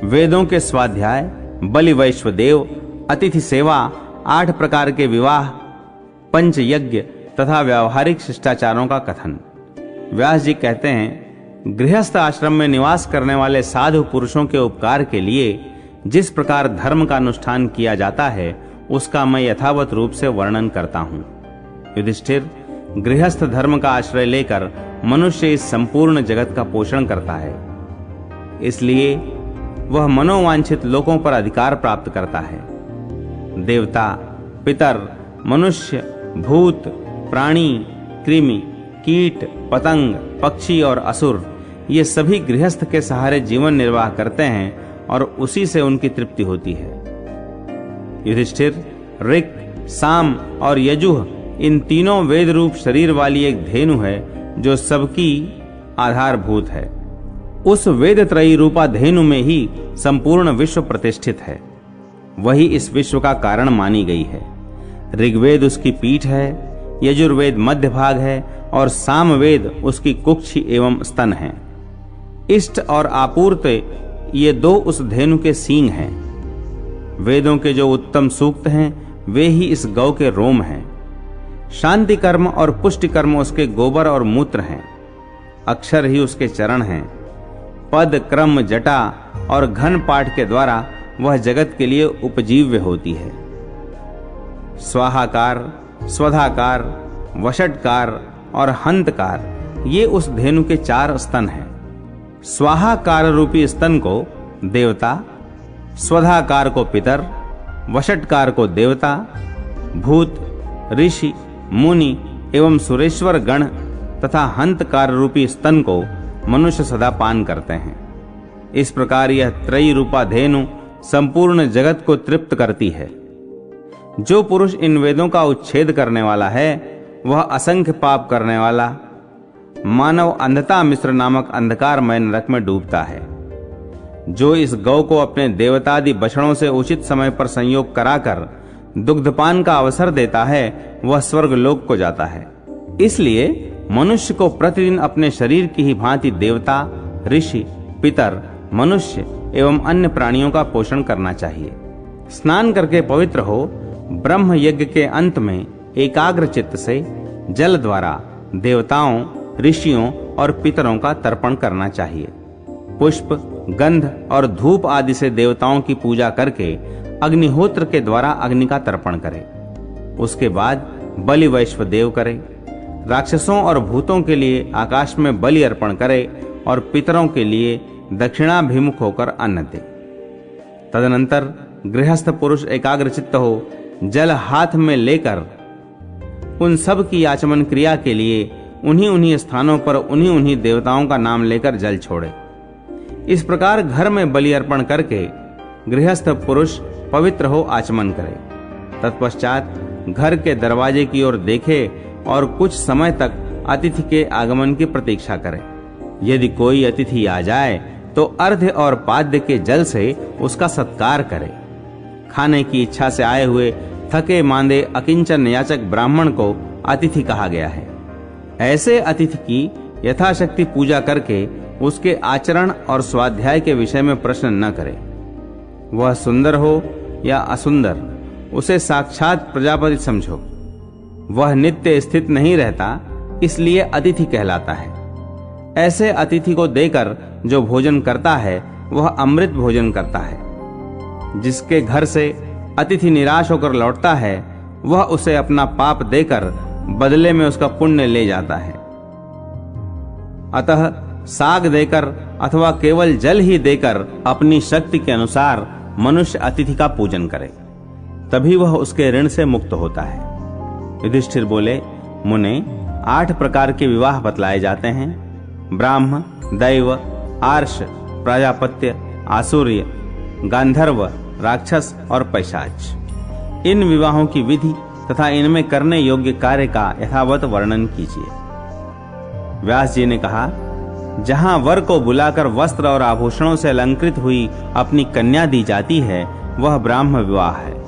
वेदों के स्वाध्याय, बलि वैश्वदेव, अतिथि सेवा, 8 प्रकार के विवाह, पंच यज्ञ तथा व्यावहारिक शिष्टाचारों का कथन। व्यास जी कहते हैं, गृहस्थ आश्रम में निवास करने वाले साधु पुरुषों के उपकार के लिए जिस प्रकार धर्म का अनुष्ठान किया जाता है उसका मैं यथावत रूप से वर्णन करता हूँ। युधिष्ठिर, गृहस्थ धर्म का आश्रय लेकर मनुष्य इस संपूर्ण जगत का पोषण करता है, इसलिए वह मनोवांछित लोकों पर अधिकार प्राप्त करता है। देवता, पितर, मनुष्य, भूत, प्राणी, कृमि, कीट, पतंग, पक्षी और असुर ये सभी गृहस्थ के सहारे जीवन निर्वाह करते हैं और उसी से उनकी तृप्ति होती है। युधिष्ठिर, ऋक्, साम और यजुः इन तीनों वेद रूप शरीर वाली एक धेनु है जो सबकी आधारभूत है। उस वेद त्रयी रूपा धेनु में ही संपूर्ण विश्व प्रतिष्ठित है, वही इस विश्व का कारण मानी गई है। ऋग्वेद उसकी पीठ है, यजुर्वेद मध्य भाग है और सामवेद उसकी कुक्षि एवं स्तन है। इष्ट और आपूर्त ये 2 उस धेनु के सींग हैं। वेदों के जो उत्तम सूक्त हैं वे ही इस गौ के रोम हैं। शांति कर्म और पुष्टि कर्म उसके गोबर और मूत्र हैं। अक्षर ही उसके चरण हैं। पद, क्रम, जटा और घन पाठ के द्वारा वह जगत के लिए उपजीव्य होती है। स्वाहाकार, स्वधाकार, वषटकार और हंतकार ये उस धेनु के 4 स्तन हैं। स्वाहाकार रूपी स्तन को देवता, स्वधाकार को पितर, वषटकार को देवता, भूत, ऋषि, मुनि एवं सुरेश्वर गण तथा हंतकार रूपी स्तन को मनुष्य सदा पान करते हैं। इस प्रकार यह त्रयी रूपा धेनु संपूर्ण जगत को तृप्त करती है। जो पुरुष इन वेदों का उच्छेद करने वाला है वह असंख्य पाप करने वाला मानव अंधता मिश्र नामक अंधकारमय नरक में डूबता है। जो इस गौ को अपने देवतादि बछड़ों से उचित समय पर संयोग कराकर दुग्धपान का अवसर देता है वह स्वर्ग लोक को जाता है। इसलिए मनुष्य को प्रतिदिन अपने शरीर की ही भांति देवता, ऋषि, पितर, मनुष्य एवं अन्य प्राणियों का पोषण करना चाहिए। स्नान करके पवित्र हो ब्रह्म यज्ञ के अंत में एकाग्र चित्त से जल द्वारा देवताओं, ऋषियों और पितरों का तर्पण करना चाहिए। पुष्प, गंध और धूप आदि से देवताओं की पूजा करके अग्निहोत्र के द्वारा अग्नि का तर्पण करे। उसके बाद बलि वैश्वदेव करे। राक्षसों और भूतों के लिए आकाश में बलि अर्पण करे और पितरों के लिए दक्षिणाभिमुख होकर अन्न दे। तदनंतर गृहस्थ पुरुष एकाग्रचित्त हो जल हाथ में लेकर उन सब की आचमन क्रिया के लिए उन्हीं स्थानों पर उन्हीं देवताओं का नाम लेकर जल छोड़े। इस प्रकार घर में बलि अर्पण करके गृहस्थ पुरुष पवित्र हो आचमन करे। तत्पश्चात घर के दरवाजे की ओर देखे और कुछ समय तक अतिथि के आगमन की प्रतीक्षा करे। यदि कोई अतिथि आ जाए तो अर्घ्य और पाद्य के जल से उसका सत्कार करे। खाने की इच्छा से आए हुए थके मांदे अकिंचन याचक ब्राह्मण को अतिथि कहा गया है। ऐसे अतिथि की यथाशक्ति पूजा करके उसके आचरण और स्वाध्याय के विषय में प्रश्न न करे। वह सुंदर हो या असुंदर, उसे साक्षात प्रजापति समझो। वह नित्य स्थित नहीं रहता, इसलिए अतिथि कहलाता है। ऐसे अतिथि को देकर जो भोजन करता है वह अमृत भोजन करता है। जिसके घर से अतिथि निराश होकर लौटता है वह उसे अपना पाप देकर बदले में उसका पुण्य ले जाता है। अतः साग देकर अथवा केवल जल ही देकर अपनी शक्ति के अनुसार मनुष्य अतिथि का पूजन करे, तभी वह उसके ऋण से मुक्त होता है। युधिष्ठिर बोले, मुने 8 प्रकार के विवाह बतलाए जाते हैं। ब्राह्म, दैव, आर्ष, प्रजापत्य, आसुर्य, गांधर्व, राक्षस और पैशाच। इन विवाहों की विधि तथा इनमें करने योग्य कार्य का यथावत वर्णन कीजिए। व्यास जी ने कहा, जहां वर को बुलाकर वस्त्र और आभूषणों से अलंकृत हुई अपनी कन्या दी जाती है वह ब्राह्म विवाह है।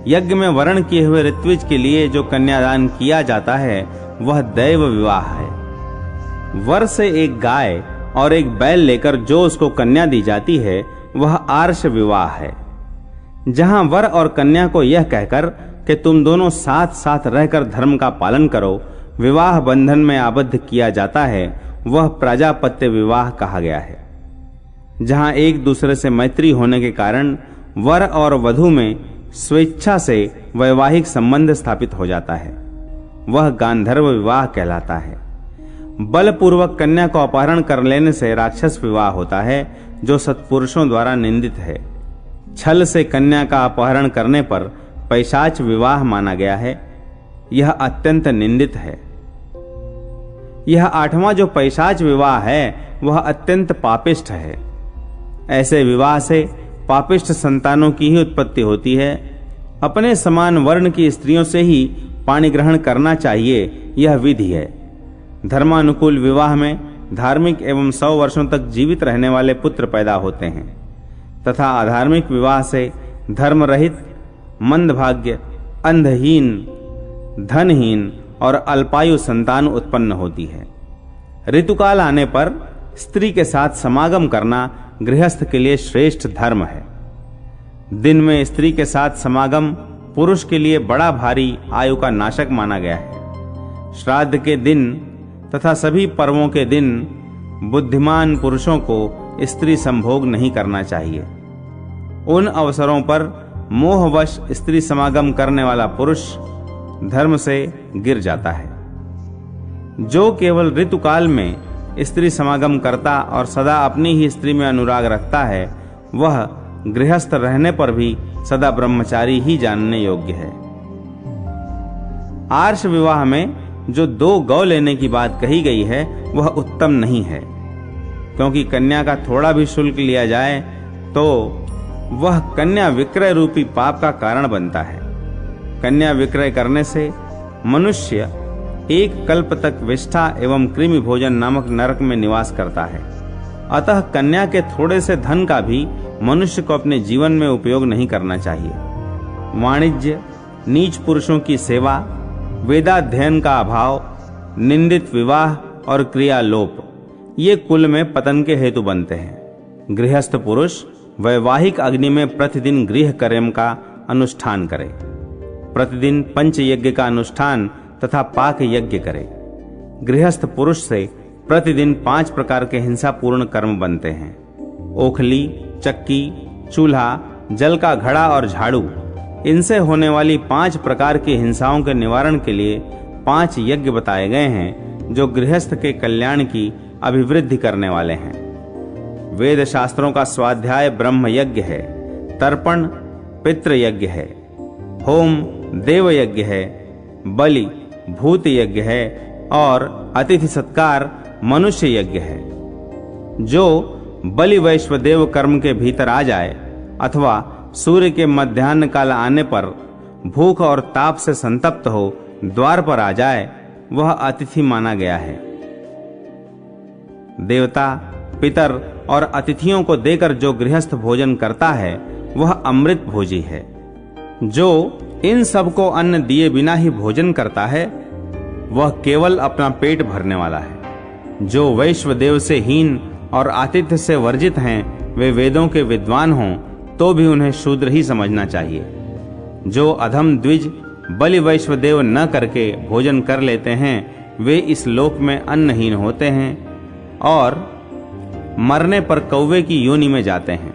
यज्ञ में वर्ण किए हुए ऋत्विज के लिए जो कन्यादान किया जाता है वह दैव विवाह है। वर से एक गाय और एक बैल लेकर जो उसको कन्या दी जाती है वह आर्ष विवाह है, जहां वर और कन्या को यह कहकर कि तुम दोनों साथ साथ रहकर धर्म का पालन करो विवाह बंधन में आबद्ध किया जाता है, वह प्राजापत्य विवाह कहा गया है। जहां एक दूसरे से मैत्री होने के कारण वर और वधू में स्वेच्छा से वैवाहिक संबंध स्थापित हो जाता है, वह गांधर्व विवाह कहलाता है। बलपूर्वक कन्या को अपहरण कर लेने से राक्षस विवाह होता है, जो सत्पुरुषों द्वारा निंदित है। छल से कन्या का अपहरण करने पर पैशाच विवाह माना गया है, यह अत्यंत निंदित है। यह 8वां जो पैशाच विवाह है वह अत्यंत पापिष्ठ है। ऐसे विवाह से पापिष्ठ संतानों की ही उत्पत्ति होती है। अपने समान वर्ण की स्त्रियों से ही पाणी ग्रहण करना चाहिए, यह विधि है। धर्मानुकूल विवाह में धार्मिक एवं 100 वर्षों तक जीवित रहने वाले पुत्र पैदा होते हैं, तथा अधार्मिक विवाह से धर्म रहित, मंदभाग्य, अंधहीन, धनहीन और अल्पायु संतान उत्पन्न होती है। ऋतुकाल आने पर स्त्री के साथ समागम करना गृहस्थ के लिए श्रेष्ठ धर्म है। दिन में स्त्री के साथ समागम पुरुष के लिए बड़ा भारी आयु का नाशक माना गया है। श्राद्ध के दिन तथा सभी पर्वों के दिन बुद्धिमान पुरुषों को स्त्री संभोग नहीं करना चाहिए। उन अवसरों पर मोहवश स्त्री समागम करने वाला पुरुष धर्म से गिर जाता है। जो केवल ऋतुकाल में स्त्री समागम करता और सदा अपनी ही स्त्री में अनुराग रखता है, वह गृहस्थ रहने पर भी सदा ब्रह्मचारी ही जानने योग्य है। आर्ष विवाह में जो 2 गौ लेने की बात कही गई है वह उत्तम नहीं है, क्योंकि कन्या का थोड़ा भी शुल्क लिया जाए तो वह कन्या विक्रय रूपी पाप का कारण बनता है। कन्या विक्रय करने से मनुष्य 1 कल्प तक विष्ठा एवं कृमि भोजन नामक नरक में निवास करता है। अतः कन्या के थोड़े से धन का भी मनुष्य को अपने जीवन में उपयोग नहीं करना चाहिए। वाणिज्य, नीच पुरुषों की सेवा, वेदाध्ययन का अभाव, निंदित विवाह और क्रियालोप, ये कुल में पतन के हेतु बनते हैं। गृहस्थ पुरुष वैवाहिक अग्नि में प्रतिदिन गृह कर्म का अनुष्ठान करे, प्रतिदिन पंच यज्ञ का अनुष्ठान तथा पाक यज्ञ करे। गृहस्थ पुरुष से प्रतिदिन 5 प्रकार के हिंसापूर्ण कर्म बनते हैं। ओखली, चक्की, चूल्हा, जल का घड़ा और झाड़ू, इनसे होने वाली 5 प्रकार की हिंसाओं के निवारण के लिए 5 यज्ञ बताए गए हैं, जो गृहस्थ के कल्याण की अभिवृद्धि करने वाले हैं। वेद शास्त्रों का स्वाध्याय ब्रह्म यज्ञ है, तर्पण पितृ यज्ञ है, होम देव यज्ञ है, बलि भूत यज्ञ है और अतिथि सत्कार मनुष्य यज्ञ है। जो बलि वैश्वदेव कर्म के भीतर आ जाए अथवा सूर्य के मध्याह्न काल आने पर भूख और ताप से संतप्त हो द्वार पर आ जाए, वह अतिथि माना गया है। देवता, पितर और अतिथियों को देकर जो गृहस्थ भोजन करता है वह अमृत भोजी है। जो इन सबको अन्न दिए बिना ही भोजन करता है वह केवल अपना पेट भरने वाला है। जो वैश्वदेव से हीन और आतिथ्य से वर्जित हैं, वे वेदों के विद्वान हों तो भी उन्हें शूद्र ही समझना चाहिए। जो अधम द्विज बलि वैश्वदेव न करके भोजन कर लेते हैं, वे इस लोक में अन्नहीन होते हैं और मरने पर कौवे की योनि में जाते हैं।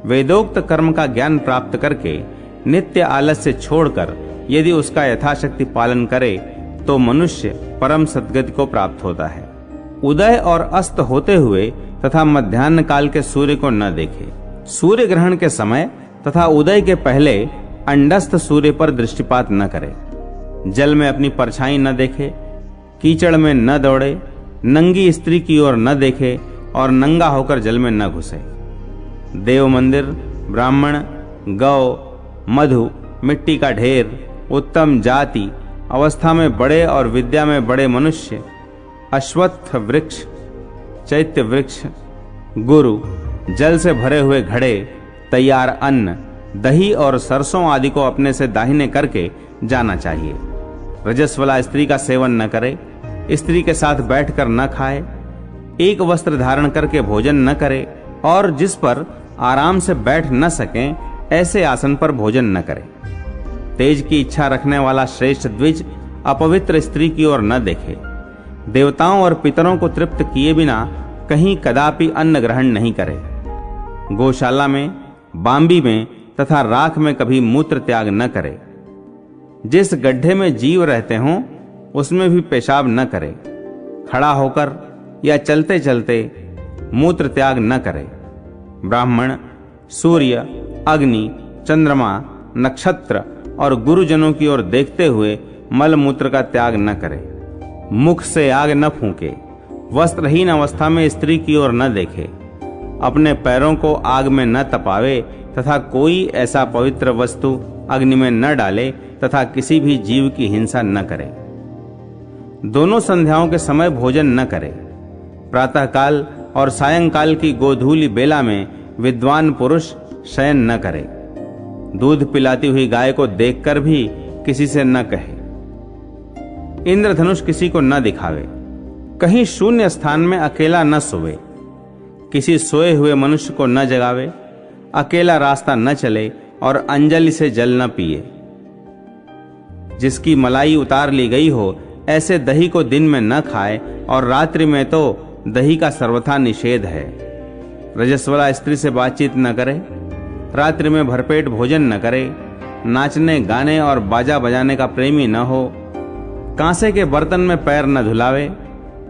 वेदोक्त कर्म का ज्ञान प्राप्त करके नित्य आलस्य छोड़कर यदि उसका यथाशक्ति पालन करे तो मनुष्य परम सद्गति को प्राप्त होता है। उदय और अस्त होते हुए तथा मध्याह्न काल के सूर्य को न देखे। सूर्य ग्रहण के समय तथा उदय के पहले अंडस्थ सूर्य पर दृष्टिपात न करे। जल में अपनी परछाई न देखे, कीचड़ में न दौड़े, नंगी स्त्री की ओर न देखे और नंगा होकर जल में न घुसे। देव मंदिर, ब्राह्मण, गौ, मधु, मिट्टी का ढेर, उत्तम जाति, अवस्था में बड़े और विद्या में बड़े मनुष्य, अश्वत्थ वृक्ष, चैत्य वृक्ष, गुरु, जल से भरे हुए घड़े, तैयार अन्न, दही और सरसों आदि को अपने से दाहिने करके जाना चाहिए। रजस्वला स्त्री का सेवन न करे, स्त्री के साथ बैठकर न खाए, एक वस्त्र धारण करके भोजन न करे और जिस पर आराम से बैठ न सकें ऐसे आसन पर भोजन न करे। तेज की इच्छा रखने वाला श्रेष्ठ द्विज अपवित्र स्त्री की ओर न देखे। देवताओं और पितरों को तृप्त किए बिना कहीं कदापि अन्न ग्रहण नहीं करे। गौशाला में, बांबी में तथा राख में कभी मूत्र त्याग न करे। जिस गड्ढे में जीव रहते हों उसमें भी पेशाब न करे। खड़ा होकर या चलते चलते मूत्र त्याग न करे। ब्राह्मण, सूर्य, अग्नि, चंद्रमा, नक्षत्र और गुरुजनों की ओर देखते हुए मल मूत्र का त्याग न करे। मुख से आग न फूंके। वस्त्रहीन अवस्था में स्त्री की ओर न देखे। अपने पैरों को आग में न तपावे तथा कोई ऐसा पवित्र वस्तु अग्नि में न डाले तथा किसी भी जीव की हिंसा न करे। दोनों संध्याओं के समय भोजन न करे। प्रातःकाल और सायंकाल की गोधूली बेला में विद्वान पुरुष शयन न करे। दूध पिलाती हुई गाय को देखकर भी किसी से न कहे। इंद्रधनुष किसी को न दिखावे। कहीं शून्य स्थान में अकेला न सोवे। किसी सोए हुए मनुष्य को न जगावे। अकेला रास्ता न चले और अंजलि से जल न पिए। जिसकी मलाई उतार ली गई हो ऐसे दही को दिन में न खाए और रात्रि में तो दही का सर्वथा निषेध है। रजस्वला स्त्री से बातचीत न करे। रात्रि में भरपेट भोजन न करे। नाचने, गाने और बाजा बजाने का प्रेमी न हो। कांसे के बर्तन में पैर न धुलावे।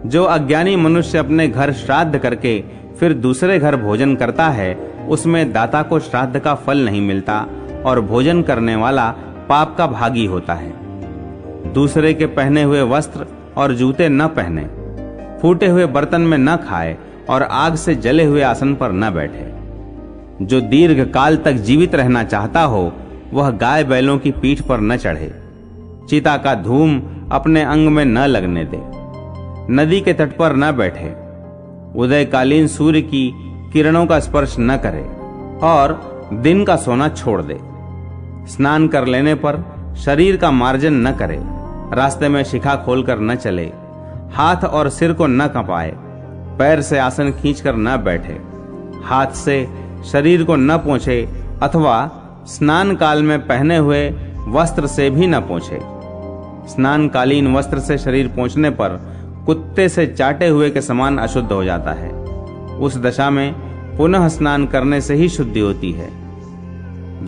जो अज्ञानी मनुष्य अपने घर श्राद्ध करके फिर दूसरे घर भोजन करता है उसमें दाता को श्राद्ध का फल नहीं मिलता और भोजन करने वाला पाप का भागी होता है। दूसरे के पहने हुए वस्त्र और जूते न पहने। फूटे हुए बर्तन में न खाए और आग से जले हुए आसन पर न बैठे। जो दीर्घ काल तक जीवित रहना चाहता हो वह गाय बैलों की पीठ पर न चढ़े। चिता का धूम अपने अंग में न लगने दे। नदी के तट पर न बैठे। उदयकालीन सूर्य की किरणों का स्पर्श न करे और दिन का सोना छोड़ दे। स्नान कर लेने पर शरीर का मार्जन न करे। रास्ते में शिखा खोलकर न चले। हाथ और सिर को न कंपाए। पैर से आसन खींचकर न बैठे। हाथ से शरीर को न पोंछे अथवा स्नान काल में पहने हुए वस्त्र से भी न पोंछे। स्नानकालीन वस्त्र से शरीर पोंछने पर कुत्ते से चाटे हुए के समान अशुद्ध हो जाता है। उस दशा में पुनः स्नान करने से ही शुद्धि होती है।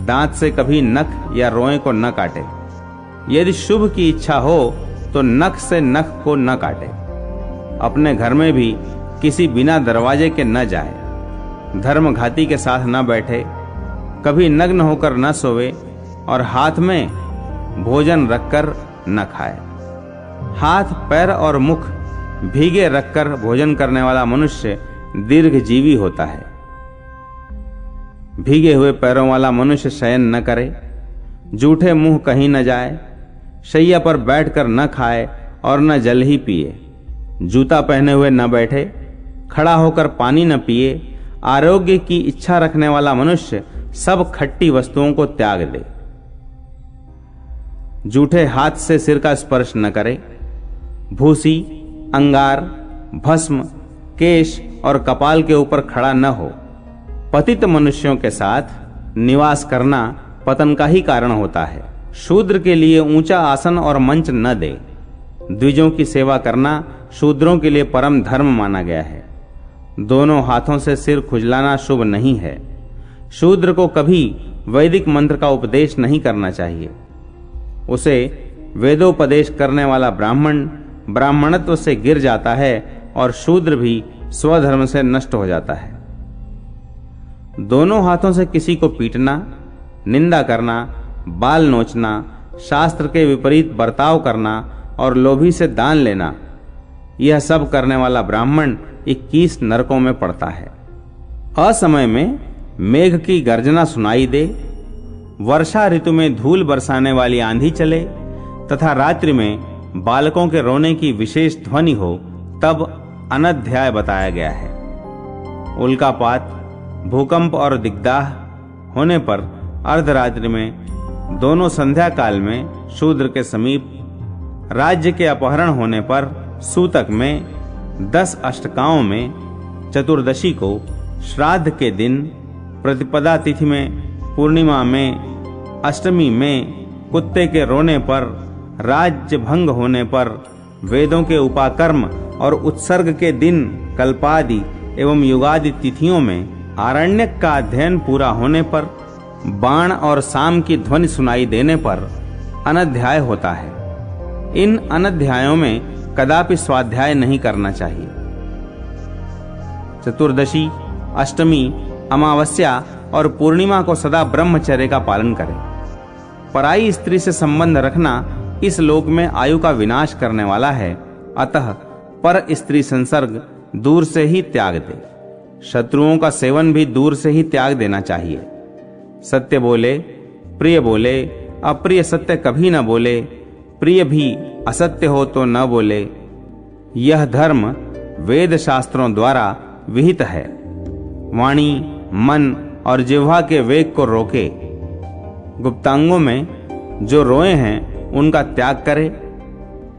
दांत से कभी नख या रोए को न काटे। यदि शुभ की इच्छा हो तो नख से नख को न काटे। अपने घर में भी किसी बिना दरवाजे के न जाए। धर्मघाती के साथ न बैठे। कभी नग्न होकर न सोवे और हाथ में भोजन रखकर न खाए। हाथ, पैर और मुख भीगे रखकर भोजन करने वाला मनुष्य दीर्घजीवी होता है। भीगे हुए पैरों वाला मनुष्य शयन न करे। जूठे मुंह कहीं न जाए। शैया पर बैठकर न खाए और न जल ही पिए। जूता पहने हुए न बैठे। खड़ा होकर पानी न पिए। आरोग्य की इच्छा रखने वाला मनुष्य सब खट्टी वस्तुओं को त्याग दे। जूठे हाथ से सिर का स्पर्श न करे। भूसी, अंगार, भस्म, केश और कपाल के ऊपर खड़ा न हो। पतित मनुष्यों के साथ निवास करना पतन का ही कारण होता है। शूद्र के लिए ऊंचा आसन और मंच न दे। द्विजों की सेवा करना शूद्रों के लिए परम धर्म माना गया है। दोनों हाथों से सिर खुजलाना शुभ नहीं है। शूद्र को कभी वैदिक मंत्र का उपदेश नहीं करना चाहिए। उसे वेदोपदेश करने वाला ब्राह्मण ब्राह्मणत्व से गिर जाता है और शूद्र भी स्वधर्म से नष्ट हो जाता है। दोनों हाथों से किसी को पीटना, निंदा करना, बाल नोचना, शास्त्र के विपरीत बर्ताव करना और लोभी से दान लेना, यह सब करने वाला ब्राह्मण 21 नरकों में पड़ता है। असमय में मेघ की गर्जना सुनाई दे, वर्षा ऋतु में धूल बरसाने वाली आंधी चले तथा रात्रि में बालकों के रोने की विशेष ध्वनि हो, तब अनध्याय बताया गया है। उल्कापात, भूकंप और दिग्दाह होने पर अर्धरात्रि में, दोनों संध्या काल में शूद्र के समीप, राज्य के अपहरण होने पर सूतक में, 10 अष्टकाओं में, चतुर्दशी को, श्राद्ध के दिन, प्रतिपदा तिथि में, पूर्णिमा में, अष्टमी में, कुत्ते के रोने पर, राज्य भंग होने पर, वेदों के उपाकर्म और उत्सर्ग के दिन, कल्पादि एवं युगादि तिथियों में, आरण्यक का अध्ययन पूरा होने पर, बाण और साम की ध्वनि सुनाई देने पर अनध्याय होता है। इन अनध्यायों में कदापि स्वाध्याय नहीं करना चाहिए। चतुर्दशी, अष्टमी, अमावस्या और पूर्णिमा को सदा ब्रह्मचर्य का पालन करें। पराई स्त्री से संबंध रखना इस लोक में आयु का विनाश करने वाला है, अतः पर स्त्री संसर्ग दूर से ही त्याग दे। शत्रुओं का सेवन भी दूर से ही त्याग देना चाहिए। सत्य बोले, प्रिय बोले, अप्रिय सत्य कभी न बोले, प्रिय भी असत्य हो तो न बोले। यह धर्म वेद शास्त्रों द्वारा विहित है। वाणी, मन और जिह्वा के वेग को रोके। गुप्तांगों में जो रोए हैं उनका त्याग करे,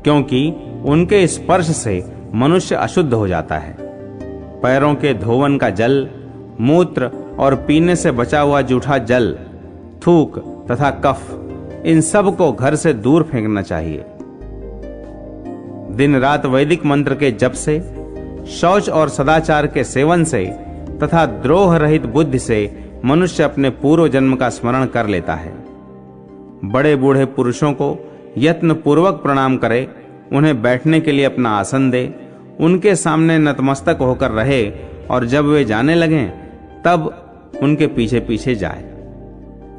क्योंकि उनके स्पर्श से मनुष्य अशुद्ध हो जाता है। पैरों के धोवन का जल, मूत्र और पीने से बचा हुआ जूठा जल, थूक तथा कफ, इन सब को घर से दूर फेंकना चाहिए। दिन रात वैदिक मंत्र के जप से, शौच और सदाचार के सेवन से तथा द्रोह रहित बुद्धि से मनुष्य अपने पूर्व जन्म का स्मरण कर लेता है। बड़े बूढ़े पुरुषों को यत्न पूर्वक प्रणाम करे, उन्हें बैठने के लिए अपना आसन दे, उनके सामने नतमस्तक होकर रहे और जब वे जाने लगें तब उनके पीछे पीछे जाए।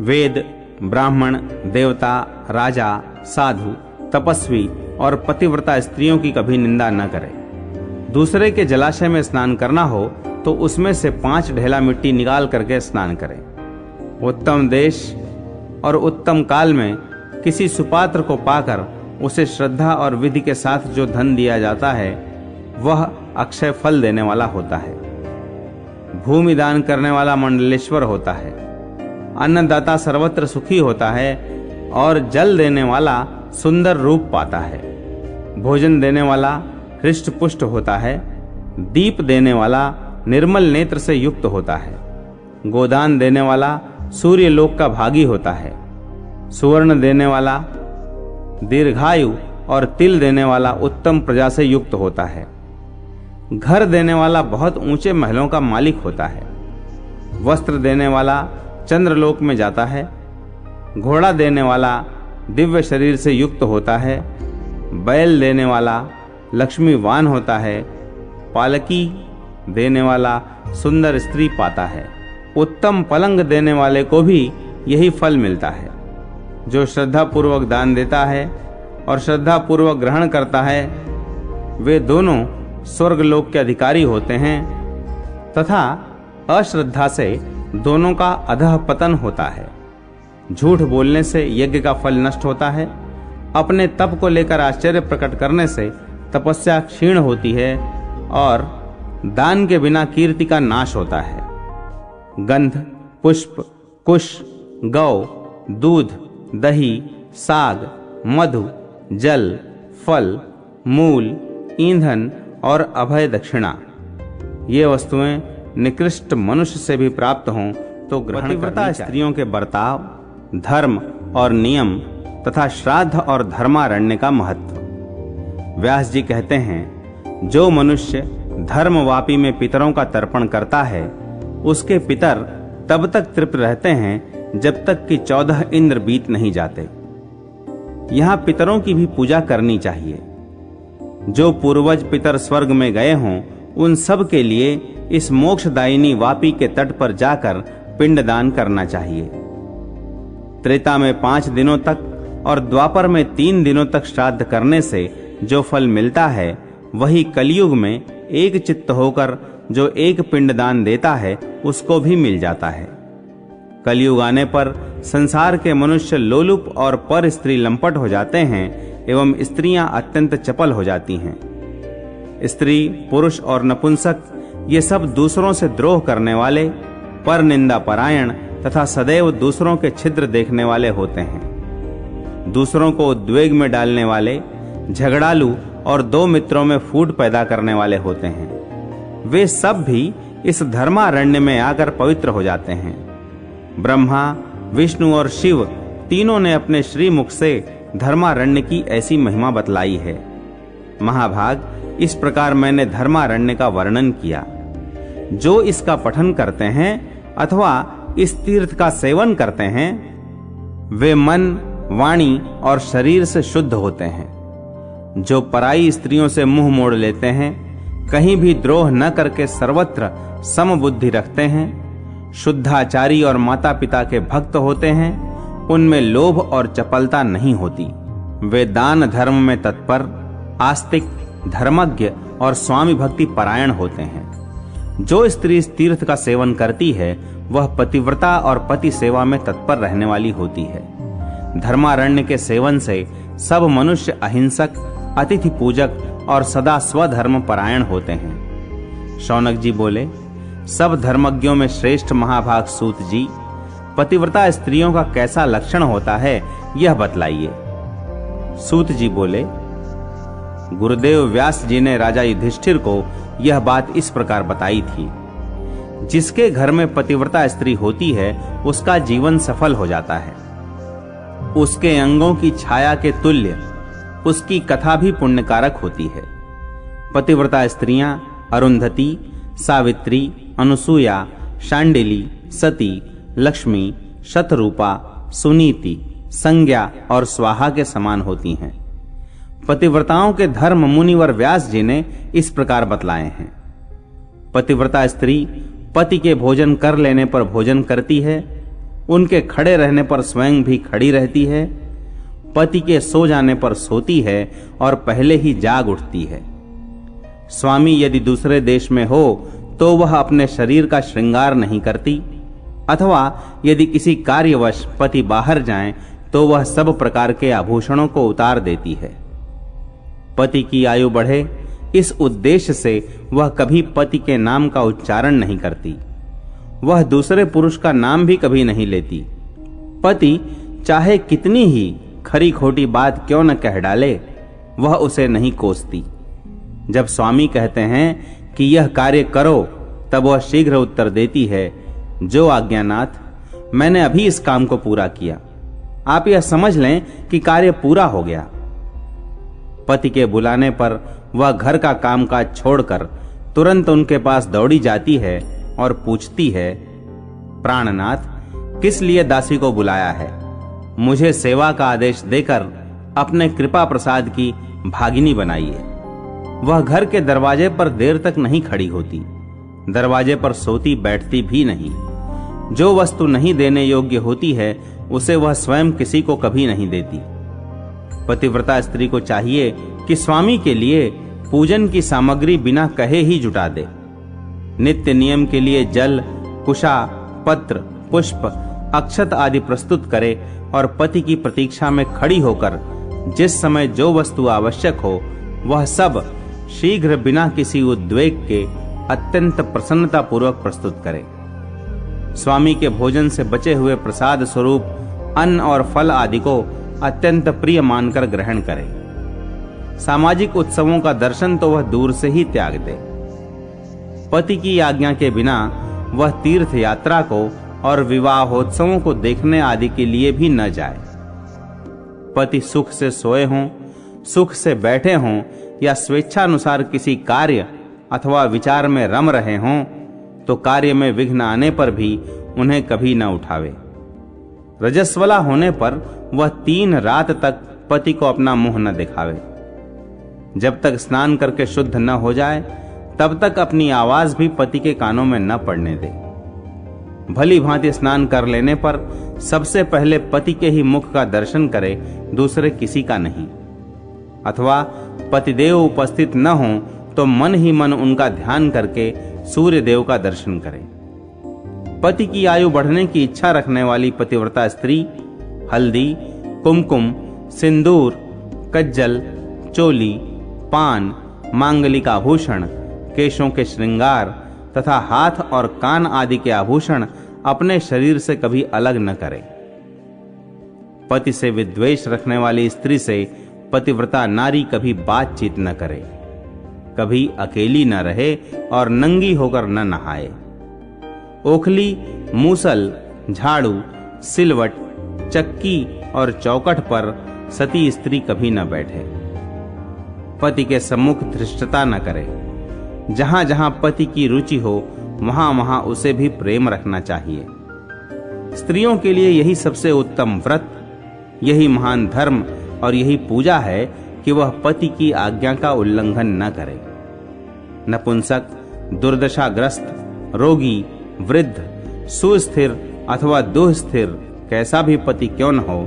वेद, ब्राह्मण, देवता, राजा, साधु, तपस्वी और पतिव्रता स्त्रियों की कभी निंदा न करे। दूसरे के जलाशय में स्नान करना हो तो उसमें से 5 ढेला मिट्टी निकाल करके स्नान करें। उत्तम देश और उत्तम काल में किसी सुपात्र को पाकर उसे श्रद्धा और विधि के साथ जो धन दिया जाता है वह अक्षय फल देने वाला होता है। भूमि दान करने वाला मंडलेश्वर होता है। अन्नदाता सर्वत्र सुखी होता है और जल देने वाला सुंदर रूप पाता है। भोजन देने वाला हृष्ट पुष्ट होता है। दीप देने वाला निर्मल नेत्र से युक्त होता है। गोदान देने वाला सूर्य लोक का भागी होता है। सुवर्ण देने वाला दीर्घायु और तिल देने वाला उत्तम प्रजा से युक्त होता है। घर देने वाला बहुत ऊंचे महलों का मालिक होता है। वस्त्र देने वाला चंद्रलोक में जाता है। घोड़ा देने वाला दिव्य शरीर से युक्त होता है। बैल देने वाला लक्ष्मीवान होता है। पालकी देने वाला सुंदर स्त्री पाता है। उत्तम पलंग देने वाले को भी यही फल मिलता है। जो श्रद्धा पूर्वक दान देता है और श्रद्धा पूर्वक ग्रहण करता है वे दोनों स्वर्गलोक के अधिकारी होते हैं तथा अश्रद्धा से दोनों का अधः पतन होता है। झूठ बोलने से यज्ञ का फल नष्ट होता है। अपने तप को लेकर आश्चर्य प्रकट करने से तपस्या क्षीण होती है और दान के बिना कीर्ति का नाश होता है। गंध, पुष्प, कुश, गौ, दूध, दही, साग, मधु, जल, फल, मूल, ईंधन और अभय दक्षिणा, ये वस्तुएं निकृष्ट मनुष्य से भी प्राप्त हों तो ग्रहण करनी चाहिए। स्त्रियों के बर्ताव, धर्म और नियम तथा श्राद्ध और धर्मारण्य का महत्व। व्यास जी कहते हैं, जो मनुष्य धर्मवापी में पितरों का तर्पण करता है उसके पितर तब तक तृप्त रहते हैं जब तक कि 14 इंद्र बीत नहीं जाते। यहाँ पितरों की भी पूजा करनी चाहिए। जो पूर्वज पितर स्वर्ग में गए हों उन सब के लिए इस मोक्षदायिनी वापी के तट पर जाकर पिंडदान करना चाहिए। त्रेता में 5 दिनों तक और द्वापर में 3 दिनों तक श्राद्ध करने से जो फल मिलता है वही कलयुग में एक चित्त होकर जो एक पिंडदान देता है उसको भी मिल जाता है। कलयुग आने पर संसार के मनुष्य लोलुप और पर स्त्री लंपट हो जाते हैं एवं स्त्रियां अत्यंत चपल हो जाती हैं। स्त्री, पुरुष और नपुंसक ये सब दूसरों से द्रोह करने वाले, पर निंदा परायण तथा सदैव दूसरों के छिद्र देखने वाले होते हैं। दूसरों को उद्वेग में डालने वाले, झगड़ालू और 2 मित्रों में फूट पैदा करने वाले होते हैं। वे सब भी इस धर्मारण्य में आकर पवित्र हो जाते हैं। ब्रह्मा, विष्णु और शिव तीनों ने अपने श्रीमुख से धर्मारण्य की ऐसी महिमा बतलाई है। महाभाग, इस प्रकार मैंने धर्मारण्य का वर्णन किया। जो इसका पठन करते हैं अथवा इस तीर्थ का सेवन करते हैं, वे मन, वाणी और शरीर से शुद्ध होते हैं। जो पराई स्त्रियों से मुंह मोड़ लेते हैं, कहीं भी द्रोह न करके सर्वत्र समबुद्धि रखते हैं, शुद्धाचारी और माता पिता के भक्त होते हैं, उनमें लोभ और चपलता नहीं होती। वे दान धर्म में तत्पर, आस्तिक, धर्मज्ञ और स्वामी भक्ति परायण होते हैं। जो स्त्री इस तीर्थ का सेवन करती है, वह पतिव्रता और पति सेवा में तत्पर रहने वाली होती है। धर्मारण्य के सेवन से सब मनुष्य अहिंसक, अतिथि पूजक और सदा स्वधर्म परायण होते हैं। शौनक जी बोले, सब धर्मज्ञों में श्रेष्ठ महाभाग सूत जी, पतिव्रता स्त्रियों का कैसा लक्षण होता है, यह बतलाइए। सूत जी बोले, गुरुदेव व्यास जी ने राजा युधिष्ठिर को यह बात इस प्रकार बताई थी। जिसके घर में पतिव्रता स्त्री होती है, उसका जीवन सफल हो जाता है। उसके अंगों की छाया के तुल्य उसकी कथा भी पुण्यकारक होती है। पतिव्रता स्त्रियां अरुंधति, सावित्री, अनुसूया, शांडिली, सती, लक्ष्मी, शतरूपा, सुनीति, संज्ञा और स्वाहा के समान होती हैं। पतिव्रताओं के धर्म मुनिवर व्यास जी ने इस प्रकार बतलाए हैं। पतिव्रता स्त्री पति के भोजन कर लेने पर भोजन करती है, उनके खड़े रहने पर स्वयं भी खड़ी रहती है, पति के सो जाने पर सोती है और पहले ही जाग उठती है। स्वामी यदि दूसरे देश में हो तो वह अपने शरीर का श्रृंगार नहीं करती, अथवा यदि किसी कार्यवश पति बाहर जाएं तो वह सब प्रकार के आभूषणों को उतार देती है। पति की आयु बढ़े, इस उद्देश्य से वह कभी पति के नाम का उच्चारण नहीं करती। वह दूसरे पुरुष का नाम भी कभी नहीं लेती। पति चाहे कितनी ही खरी खोटी बात क्यों न कह डाले, वह उसे नहीं कोसती। जब स्वामी कहते हैं कि यह कार्य करो, तब वह शीघ्र उत्तर देती है, जो आज्ञानाथ, मैंने अभी इस काम को पूरा किया। आप यह समझ लें कि कार्य पूरा हो गया। पति के बुलाने पर वह घर का कामकाज छोड़कर तुरंत उनके पास दौड़ी जाती है और पूछती है, प्राणनाथ, किस लिए दासी को बुलाया है? मुझे सेवा का आदेश देकर अपने कृपा प्रसाद की भागिनी बनाइए। वह घर के दरवाजे पर देर तक नहीं खड़ी होती, दरवाजे पर सोती बैठती भी नहीं। जो वस्तु नहीं देने योग्य होती है, उसे वह स्वयं किसी को कभी नहीं देती। पतिव्रता स्त्री को चाहिए कि स्वामी के लिए पूजन की सामग्री बिना कहे ही जुटा दे। नित्य नियम के लिए जल, कुशा, पत्र, पुष्प, अक्षत आदि प्रस्तुत करे और पति की प्रतीक्षा में खड़ी होकर जिस समय जो वस्तु आवश्यक हो, वह सब शीघ्र बिना किसी उद्वेग के अत्यंत प्रसन्नता पूर्वक प्रस्तुत करे। स्वामी के भोजन से बचे हुए प्रसाद स्वरूप अन्न और फल आदि को अत्यंत प्रिय मानकर ग्रहण करे। सामाजिक उत्सवों का दर्शन तो वह दूर से ही त्याग दे। पति की आज्ञा के बिना वह तीर्थ यात्रा को और विवाहोत्सवों को देखने आदि के लिए भी न जाए। पति सुख से सोए हों, सुख से बैठे हों या स्वेच्छानुसार किसी कार्य अथवा विचार में रम रहे हों, तो कार्य में विघ्न आने पर भी उन्हें कभी न उठावे। रजस्वला होने पर वह 3 रात तक पति को अपना मुंह न दिखावे। जब तक स्नान करके शुद्ध न हो जाए, तब तक अपनी आवाज भी पति के कानों में न पड़ने दे। भली भांति स्नान कर लेने पर सबसे पहले पति के ही मुख का दर्शन करे, दूसरे किसी का नहीं। अथवा पतिदेव उपस्थित न हो तो मन ही मन उनका ध्यान करके सूर्य देव का दर्शन करे। पति की आयु बढ़ने की इच्छा रखने वाली पतिव्रता स्त्री हल्दी, कुमकुम, सिंदूर, कज्जल, चोली, पान, मांगलिक आभूषण, केशों के श्रृंगार तथा हाथ और कान आदि के आभूषण अपने शरीर से कभी अलग न करे। पति से विद्वेष रखने वाली स्त्री से पतिव्रता नारी कभी बातचीत न करे। कभी अकेली न रहे और नंगी होकर न नहाए। ओखली, मूसल, झाड़ू, सिलवट, चक्की और चौखट पर सती स्त्री कभी न बैठे। पति के सम्मुख धृष्टता न करे। जहां जहां पति की रुचि हो वहां वहां उसे भी प्रेम रखना चाहिए। स्त्रियों के लिए यही सबसे उत्तम व्रत, यही महान धर्म और यही पूजा है कि वह पति की आज्ञा का उल्लंघन न करे। नपुंसक, दुर्दशाग्रस्त, रोगी, वृद्ध, सुस्थिर अथवा दुस्थिर कैसा भी पति क्यों न हो,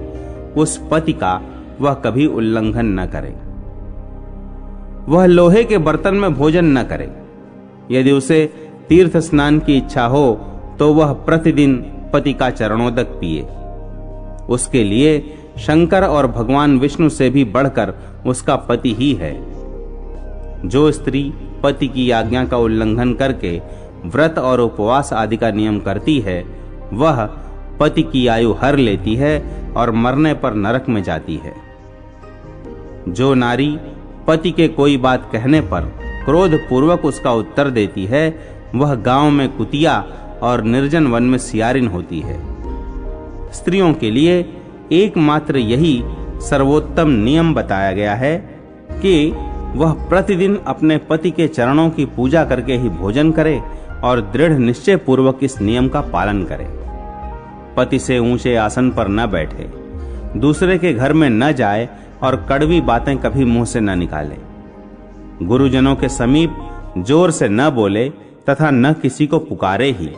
उस पति का वह कभी उल्लंघन न करे। वह लोहे के बर्तन में भोजन न करे। यदि उसे तीर्थ स्नान की इच्छा हो तो वह प्रतिदिन पति का चरणोदक पिए। उसके लिए शंकर और भगवान विष्णु से भी बढ़कर उसका पति ही है। जो स्त्री पति की आज्ञा का उल्लंघन करके व्रत और उपवास आदि का नियम करती है, वह पति की आयु हर लेती है और मरने पर नरक में जाती है। जो नारी पति के कोई बात कहने पर क्रोध पूर्वक उसका उत्तर देती है, वह गांव में कुतिया और निर्जन वन में सियारिन होती है। स्त्रियों के लिए एकमात्र यही सर्वोत्तम नियम बताया गया है कि वह प्रतिदिन अपने पति के चरणों की पूजा करके ही भोजन करे और दृढ़ निश्चय पूर्वक इस नियम का पालन करे। पति से ऊंचे आसन पर न बैठे, दूसरे के घर में न जाए और कड़वी बातें कभी मुंह से न निकाले। गुरुजनों के समीप जोर से न बोले तथा न किसी को पुकारे ही।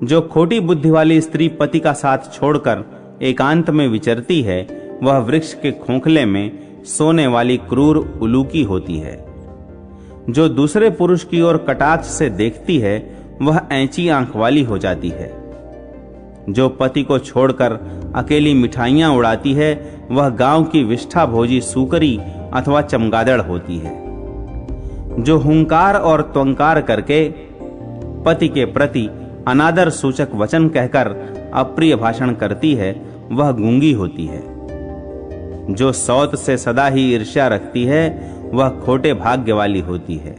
जो खोटी बुद्धि वाली स्त्री पति का साथ छोड़कर एकांत में विचरती है, वह वृक्ष के खोखले में सोने वाली क्रूर उलूकी होती है। जो दूसरे पुरुष की ओर कटाक्ष से देखती है, वह ऐंची आंख वाली हो जाती है। जो पति को छोड़कर अकेली मिठाइयां उड़ाती है, वह गांव की विष्ठा भोजी सूकरी अथवा चमगादड़ होती है। जो हुंकार और त्वंकार करके पति के प्रति अनादर सूचक वचन कहकर अप्रिय भाषण करती है, वह गूंगी होती है। जो सौत से सदा ही ईर्ष्या रखती है, वह खोटे भाग्य वाली होती है।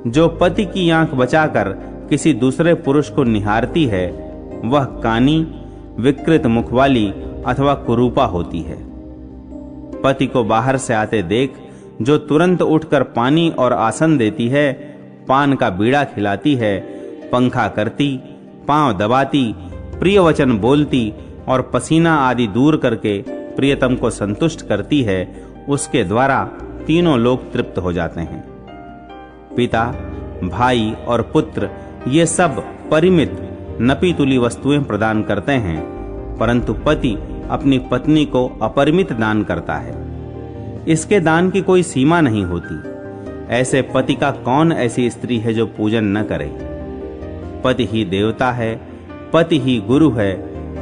जो पति की आंख बचाकर किसी दूसरे पुरुष को निहारती है, वह कानी, विकृत मुख वाली अथवा कुरूपा होती है। पति को बाहर से आते देख जो तुरंत उठकर पानी और आसन देती है, पान का बीड़ा खिलाती है, पंखा करती, पांव दबाती, प्रिय वचन बोलती और पसीना आदि दूर करके प्रियतम को संतुष्ट करती है, उसके द्वारा तीनों लोग तृप्त हो जाते हैं। पिता, भाई और पुत्र ये सब परिमित नपीतुली वस्तुएं प्रदान करते हैं, परंतु पति अपनी पत्नी को अपरिमित दान करता है। इसके दान की कोई सीमा नहीं होती। ऐसे पति का कौन ऐसी स्त्री है जो पूजन न करे। पति ही देवता है, पति ही गुरु है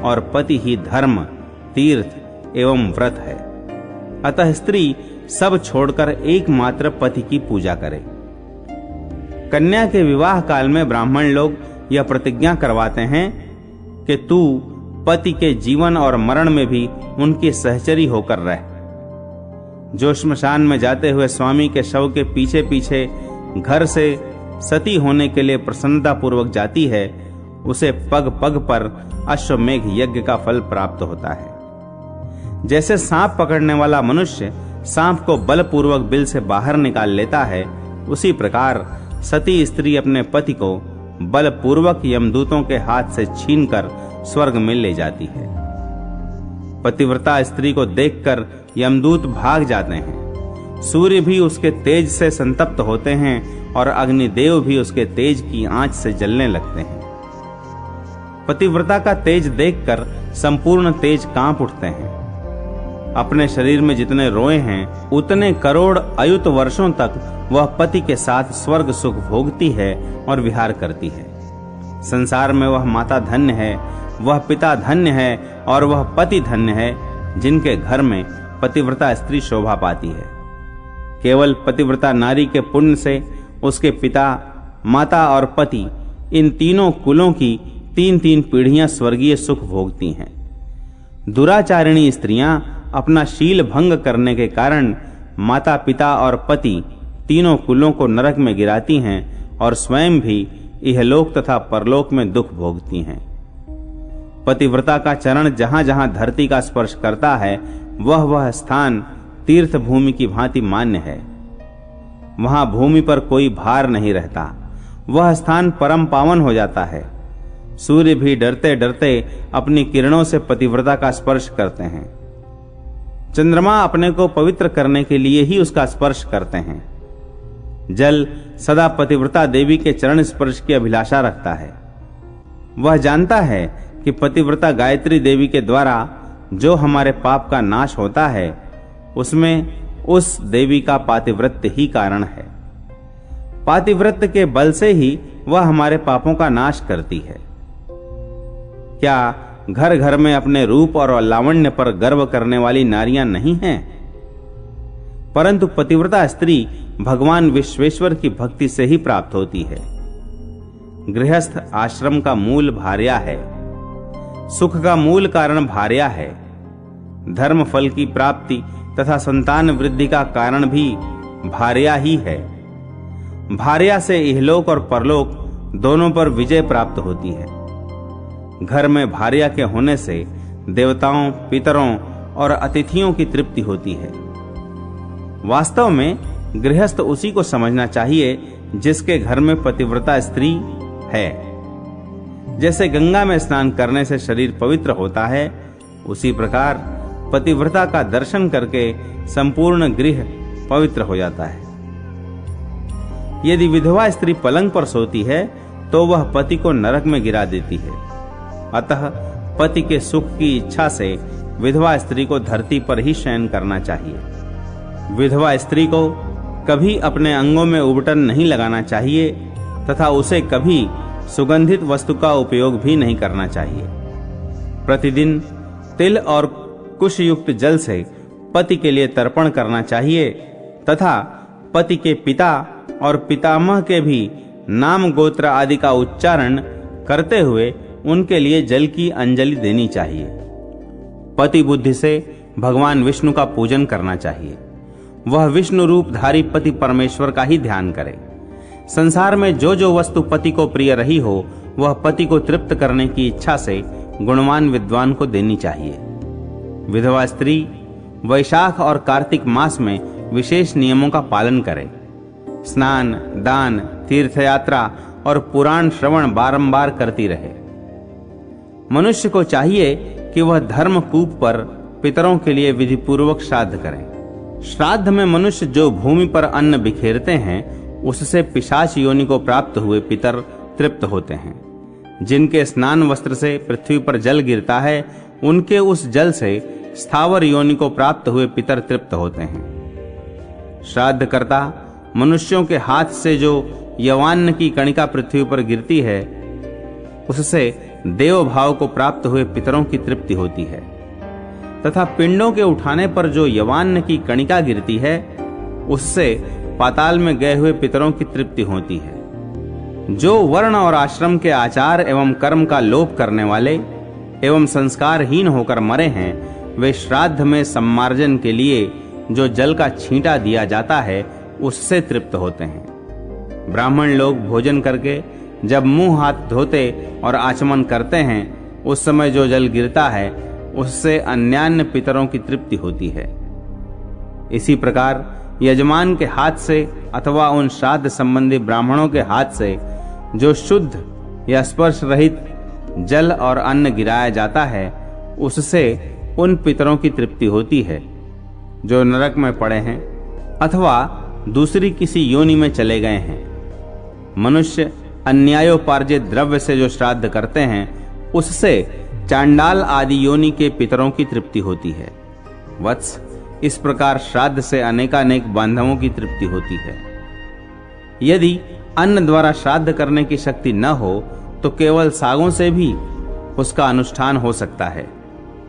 और पति ही धर्म, तीर्थ एवं व्रत है। अतः स्त्री सब छोड़कर एकमात्र पति की पूजा करे। कन्या के विवाह काल में ब्राह्मण लोग यह प्रतिज्ञा करवाते हैं कि तू पति के जीवन और मरण में भी उनकी सहचरी होकर रह। जो श्मशान में जाते हुए स्वामी के शव के पीछे पीछे घर से सती होने के लिए प्रसन्नता पूर्वक जाती है, उसे पग पग पर अश्वमेघ यज्ञ का फल प्राप्त होता है। जैसे सांप पकड़ने वाला मनुष्य सांप को बलपूर्वक बिल से बाहर निकाल लेता है, उसी प्रकार सती स्त्री अपने पति को बलपूर्वक यमदूतों के हाथ से छीनकर स्वर्ग में ले जाती है। पतिव्रता स्त्री को देखकर यमदूत भाग जाते हैं। सूर्य भी उसके तेज से संतप्त होते हैं और अग्निदेव भी उसके तेज की आंच से जलने लगते हैं। पतिव्रता का तेज देखकर संपूर्ण तेज कांप उठते हैं। अपने शरीर में जितने रोए हैं, उतने करोड़ अयुत वर्षों तक वह पति के साथ स्वर्ग सुख भोगती है और विहार करती है। संसार में वह माता धन्य है, वह पिता धन्य है और वह पति धन्य है, जिनके घर में पतिव्रता स्त्री शोभा पाती है। केवल पतिव्रता नारी के पुण्य से उसके पिता, माता और पति, इन तीनों कुलों की 3-3 पीढ़ियां स्वर्गीय सुख भोगती हैं। दुराचारिणी स्त्रियां अपना शील भंग करने के कारण माता, पिता और पति तीनों कुलों को नरक में गिराती हैं और स्वयं भी इहलोक तथा परलोक में दुख भोगती हैं। पतिव्रता का चरण जहां जहां धरती का स्पर्श करता है वह स्थान तीर्थ भूमि की भांति मान्य है। वहां भूमि पर कोई भार नहीं रहता, वह स्थान परम पावन हो जाता है। सूर्य भी डरते डरते अपनी किरणों से पतिव्रता का स्पर्श करते हैं। चंद्रमा अपने को पवित्र करने के लिए ही उसका स्पर्श करते हैं। जल सदा पतिव्रता देवी के चरण स्पर्श की अभिलाषा रखता है। वह जानता है कि पतिव्रता गायत्री देवी के द्वारा जो हमारे पाप का नाश होता है उसमें उस देवी का पातिव्रत्य ही कारण है। पातिव्रत्य के बल से ही वह हमारे पापों का नाश करती है। क्या घर घर में अपने रूप और लावण्य पर गर्व करने वाली नारियां नहीं हैं? परंतु पतिव्रता स्त्री भगवान विश्वेश्वर की भक्ति से ही प्राप्त होती है। गृहस्थ आश्रम का मूल भार्या है, सुख का मूल कारण भार्या है। धर्म फल की प्राप्ति तथा संतान वृद्धि का कारण भी भार्या ही है। भार्या से इहलोक और परलोक दोनों पर विजय प्राप्त होती है। घर में भार्या के होने से देवताओं, पितरों और अतिथियों की तृप्ति होती है। वास्तव में गृहस्थ उसी को समझना चाहिए जिसके घर में पतिव्रता स्त्री है। जैसे गंगा में स्नान करने से शरीर पवित्र होता है, उसी प्रकार पतिव्रता का दर्शन करके संपूर्ण गृह पवित्र हो जाता है। यदि विधवा स्त्री पलंग पर सोती है तो वह पति को नरक में गिरा देती है। अतः पति के सुख की इच्छा से विधवा स्त्री को धरती पर ही शयन करना चाहिए। विधवा स्त्री को कभी अपने अंगों में उबटन नहीं लगाना चाहिए तथा उसे कभी सुगंधित वस्तु का उपयोग भी नहीं करना चाहिए। प्रतिदिन तिल और कुश युक्त जल से पति के लिए तर्पण करना चाहिए तथा पति के पिता और पितामह के भी नाम गोत्र आदि का उच्चारण करते हुए उनके लिए जल की अंजलि देनी चाहिए। पति बुद्धि से भगवान विष्णु का पूजन करना चाहिए। वह विष्णु रूपधारी पति परमेश्वर का ही ध्यान करे। संसार में जो जो वस्तु पति को प्रिय रही हो वह पति को तृप्त करने की इच्छा से गुणवान विद्वान को देनी चाहिए। विधवा स्त्री वैशाख और कार्तिक मास में विशेष नियमों का पालन करे। स्नान, दान, तीर्थयात्रा और पुराण श्रवण बारंबार करती रहे। मनुष्य को चाहिए कि वह धर्मकूप पर पितरों के लिए विधि पूर्वक श्राद्ध करे। श्राद्ध में मनुष्य जो भूमि पर अन्न बिखेरते हैं उससे पिशाच योनि को प्राप्त हुए पितर तृप्त होते हैं। जिनके स्नान वस्त्र से पृथ्वी पर जल गिरता है उनके उस जल से स्थावर योनि को प्राप्त हुए पितर तृप्त होते हैं। श्राद्ध करता मनुष्यों के हाथ से जो यवान्न की कणिका पृथ्वी पर गिरती है उससे देव भाव को प्राप्त हुए पितरों की तृप्ति होती है तथा पिंडों के उठाने पर जो यवान्न की कणिका गिरती है उससे पाताल में गए हुए पितरों की तृप्ति होती है। जो वर्ण और आश्रम के आचार एवं कर्म का लोप करने वाले एवं संस्कारहीन होकर मरे हैं वे श्राद्ध में सम्मार्जन के लिए जो जल का छींटा दिया जाता है उससे तृप्त होते हैं। ब्राह्मण लोग भोजन करके जब मुंह हाथ धोते और आचमन करते हैं उस समय जो जल गिरता है उससे अन्यान्य पितरों की तृप्ति होती है। इसी प्रकार यजमान के हाथ से अथवा उन श्राद्ध संबंधी ब्राह्मणों के हाथ से जो शुद्ध या स्पर्श रहित जल और अन्न गिराया जाता है उससे उन पितरों की तृप्ति होती है जो नरक में पड़े हैं अथवा दूसरी किसी योनि में चले गए हैं। मनुष्य अन्यायोपार्जित द्रव्य से जो श्राद्ध करते हैं उससे चांडाल आदि योनि के पितरों की तृप्ति होती है। वत्स, इस प्रकार श्राद्ध से अनेकानेक बांधवों की तृप्ति होती है। यदि अन्न द्वारा श्राद्ध करने की शक्ति न हो तो केवल सागों से भी उसका अनुष्ठान हो सकता है।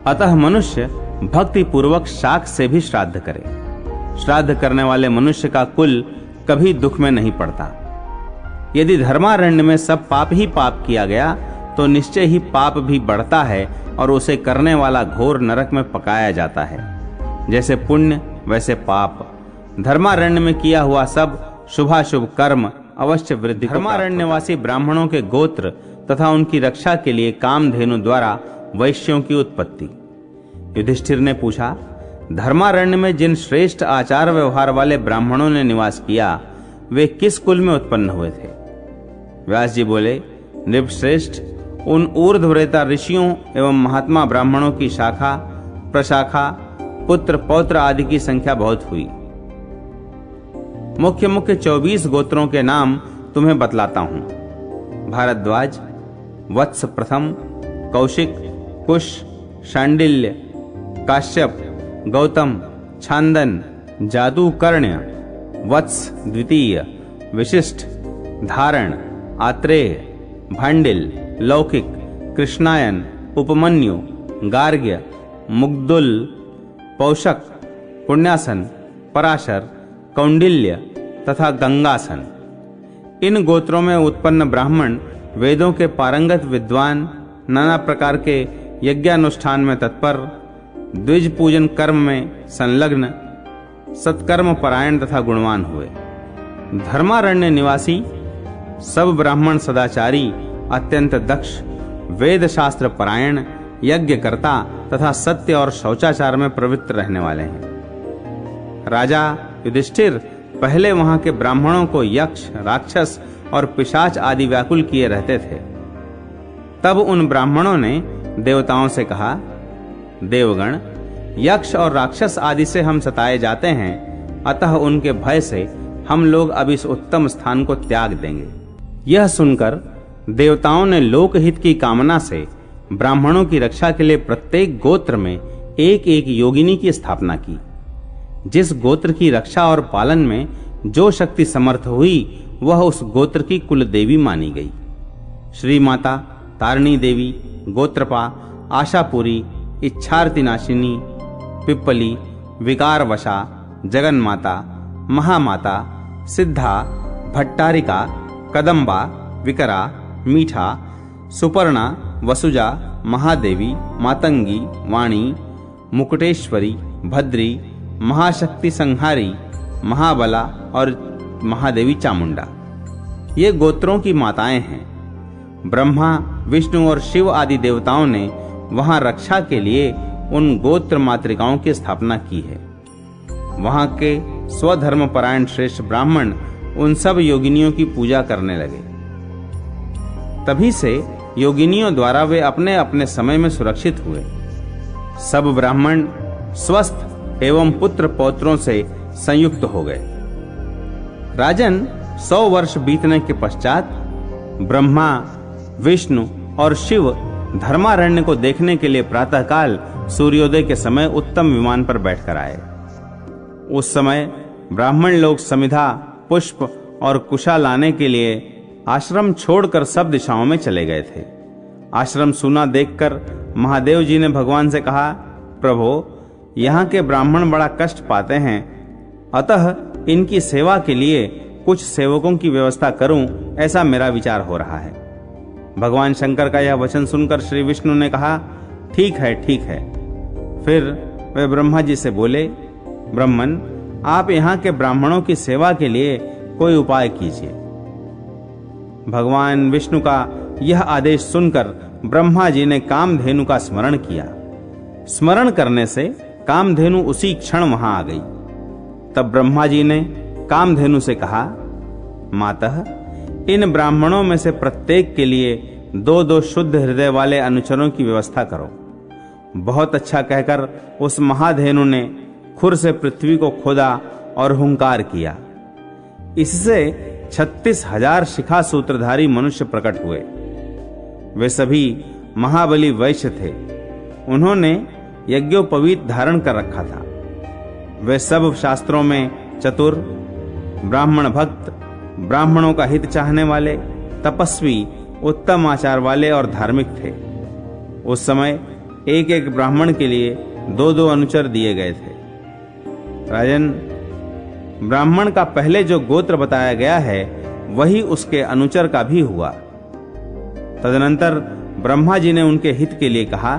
अतः मनुष्य भक्ति पूर्वक शाक से भी श्राद्ध करे। श्राद्ध करने वाले मनुष्य का कुल कभी दुख में नहीं पड़ता। यदि धर्मारण्य में सब पाप ही पाप किया गया तो निश्चय ही पाप भी बढ़ता है और उसे करने वाला घोर नरक में पकाया जाता है। जैसे पुण्य वैसे पाप। धर्मारण्य में किया हुआ सब शुभाशुभ कर्म अवश्य वृद्धि। धर्मारण्यवासी ब्राह्मणों के गोत्र तथा उनकी रक्षा के लिए कामधेनु द्वारा वैश्यों की उत्पत्ति। युधिष्ठिर ने पूछा, धर्मारण्य में जिन श्रेष्ठ आचार व्यवहार वाले ब्राह्मणों ने निवास किया वे किस कुल में उत्पन्न हुए थे? व्यास जी बोले, नृपश्रेष्ठ, उन ऊर्ध्वरेता ऋषियों एवं महात्मा ब्राह्मणों की शाखा प्रशाखा पुत्र पौत्र आदि की संख्या बहुत हुई। मुख्य मुख्य 24 गोत्रों के नाम तुम्हें बतलाता हूं। भारद्वाज, वत्स प्रथम, कौशिक, कुश, शांडिल्य, काश्यप, गौतम, छांदन, जादूकर्ण्य, वत्स द्वितीय, विशिष्ट, धारण, आत्रेय, भांडिल, लौकिक, कृष्णायन, उपमन्यु, गार्ग्य, मुग्दुल, पौषक, पुण्यासन, पराशर, कौंडिल्य तथा गंगासन। इन गोत्रों में उत्पन्न ब्राह्मण वेदों के पारंगत विद्वान, नाना प्रकार के यज्ञानुष्ठान में तत्पर, द्विज पूजन कर्म में संलग्न, सत्कर्म परायण तथा गुणवान हुए। धर्मारण्य निवासी सब ब्राह्मण सदाचारी, अत्यंत दक्ष, वेद शास्त्र परायण, यज्ञकर्ता तथा सत्य और शौचाचार में प्रवृत्त रहने वाले हैं। राजा युधिष्ठिर पहले वहां के ब्राह्मणों को यक्ष, राक्षस और पिशाच आदि व्याकुल किए रहते थे। तब उन ब्राह्मणों ने देवताओं से कहा, देवगण, यक्ष और राक्षस आदि से हम सताए जाते हैं, अतः उनके भय से हम लोग अब इस उत्तम स्थान को त्याग देंगे। यह सुनकर देवताओं ने लोकहित की कामना से ब्राह्मणों की रक्षा के लिए प्रत्येक गोत्र में एक एक योगिनी की स्थापना की। जिस गोत्र की रक्षा और पालन में जो शक्ति समर्थ हुई वह उस गोत्र की कुल देवी मानी गई। श्री माता तारिणी देवी, गोत्रपा, आशापुरी, इच्छार्तिनाशिनी, पिप्पली, विकारवशा, जगन्माता, महामाता, सिद्धा, भट्टारिका, कदम्बा, विकरा, मीठा, सुपर्णा, वसुजा, महादेवी, मातंगी, वाणी, मुकुटेश्वरी, भद्री, महाशक्ति संहारी, महाबला और महादेवी चामुंडा ये गोत्रों की माताएं हैं। ब्रह्मा, विष्णु और शिव आदि देवताओं ने वहां रक्षा के लिए उन गोत्र मातृकाओं की स्थापना की है। वहां के स्वधर्म परायण श्रेष्ठ ब्राह्मण उन सब योगिनियों की पूजा करने लगे। तभी से योगिनियों द्वारा वे अपने अपने समय में सुरक्षित हुए। सब ब्राह्मण स्वस्थ एवं पुत्र पौत्रों से संयुक्त हो गए। राजन, 100 वर्ष बीतने के पश्चात ब्रह्मा, विष्णु और शिव धर्मारण्य को देखने के लिए प्रातःकाल सूर्योदय के समय उत्तम विमान पर बैठकर आए। उस समय ब्राह्मण लोग समिधा, पुष्प और कुशा लाने के लिए आश्रम छोड़कर सब दिशाओं में चले गए थे। आश्रम सूना देखकर महादेव जी ने भगवान से कहा, प्रभो, यहाँ के ब्राह्मण बड़ा कष्ट पाते हैं, अतः इनकी सेवा के लिए कुछ सेवकों की व्यवस्था करूं, ऐसा मेरा विचार हो रहा है। भगवान शंकर का यह वचन सुनकर श्री विष्णु ने कहा, ठीक है, ठीक है। फिर वे ब्रह्मा जी से बोले, ब्रह्मन, आप यहाँ के ब्राह्मणों की सेवा के लिए कोई उपाय कीजिए। भगवान विष्णु का यह आदेश सुनकर ब्रह्मा जी ने कामधेनु का स्मरण किया। स्मरण करने से कामधेनु उसी क्षण वहां आ गई। तब ब्रह्मा जी ने कामधेनु से कहा, मातः, इन ब्राह्मणों में से प्रत्येक के लिए 2-2 शुद्ध हृदय वाले अनुचरों की व्यवस्था करो। बहुत अच्छा कहकर उस महाधेनु ने खुर से पृथ्वी को खोदा और हुंकार किया। इससे 36,000 शिखा सूत्रधारी मनुष्य प्रकट हुए। वे सभी महाबली वैश्य थे। उन्होंने यज्ञोपवीत धारण कर रखा था। वे सब शास्त्रों में चतुर, ब्राह्मण भक्त, ब्राह्मणों का हित चाहने वाले, तपस्वी, उत्तम आचार वाले और धार्मिक थे। उस समय एक एक ब्राह्मण के लिए 2-2 अनुचर दिए गए थे। राजन, ब्राह्मण का पहले जो गोत्र बताया गया है वही उसके अनुचर का भी हुआ। तदनंतर ब्रह्मा जी ने उनके हित के लिए कहा,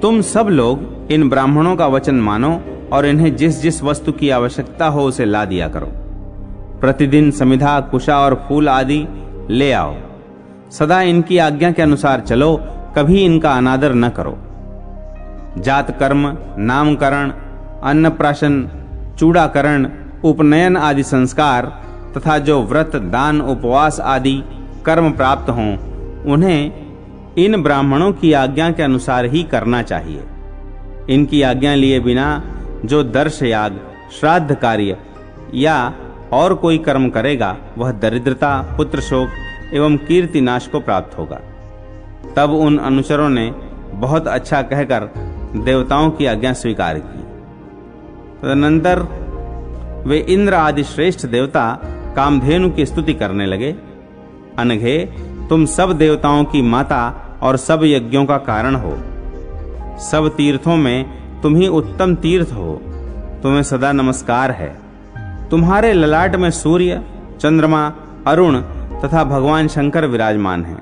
तुम सब लोग इन ब्राह्मणों का वचन मानो और इन्हें जिस जिस वस्तु की आवश्यकता हो उसे ला दिया करो। प्रतिदिन समिधा, कुशा और फूल आदि ले आओ। सदा इनकी आज्ञा के अनुसार चलो, कभी इनका अनादर न करो। जात कर्म, नामकरण, अन्नप्राशन, चूड़ाकरण, उपनयन आदि संस्कार तथा जो व्रत, दान, उपवास आदि कर्म प्राप्त हों, उन्हें इन ब्राह्मणों की आज्ञा के अनुसार ही करना चाहिए। इनकी आज्ञा लिए बिना जो दर्श याग, श्राद्ध कार्य या और कोई कर्म करेगा, वह दरिद्रता, पुत्र शोक एवं कीर्ति नाश को प्राप्त होगा। तब उन अनुचरों ने बहुत अच्छा कहकर देवताओं की आज्ञा स्वीकार की। तदनंतर वे इंद्र आदि श्रेष्ठ देवता कामधेनु की स्तुति करने लगे। अनघे, तुम सब देवताओं की माता और सब यज्ञों का कारण हो। सब तीर्थों में तुम ही उत्तम तीर्थ हो। तुम्हें सदा नमस्कार है। तुम्हारे ललाट में सूर्य, चंद्रमा, अरुण तथा भगवान शंकर विराजमान हैं।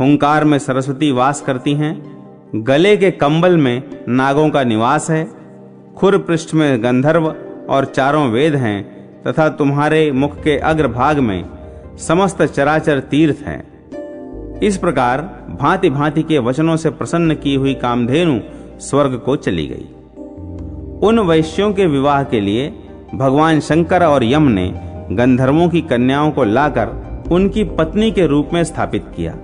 हुंकार में सरस्वती वास करती हैं। गले के कंबल में नागों का निवास है। खुर पृष्ठ में गंधर्व और चारों वेद हैं तथा तुम्हारे मुख के अग्रभाग में समस्त चराचर तीर्थ हैं। इस प्रकार भांति भांति के वचनों से प्रसन्न की हुई कामधेनु स्वर्ग को चली गई। उन वैश्यों के विवाह के लिए भगवान शंकर और यम ने गंधर्वों की कन्याओं को लाकर उनकी पत्नी के रूप में स्थापित किया।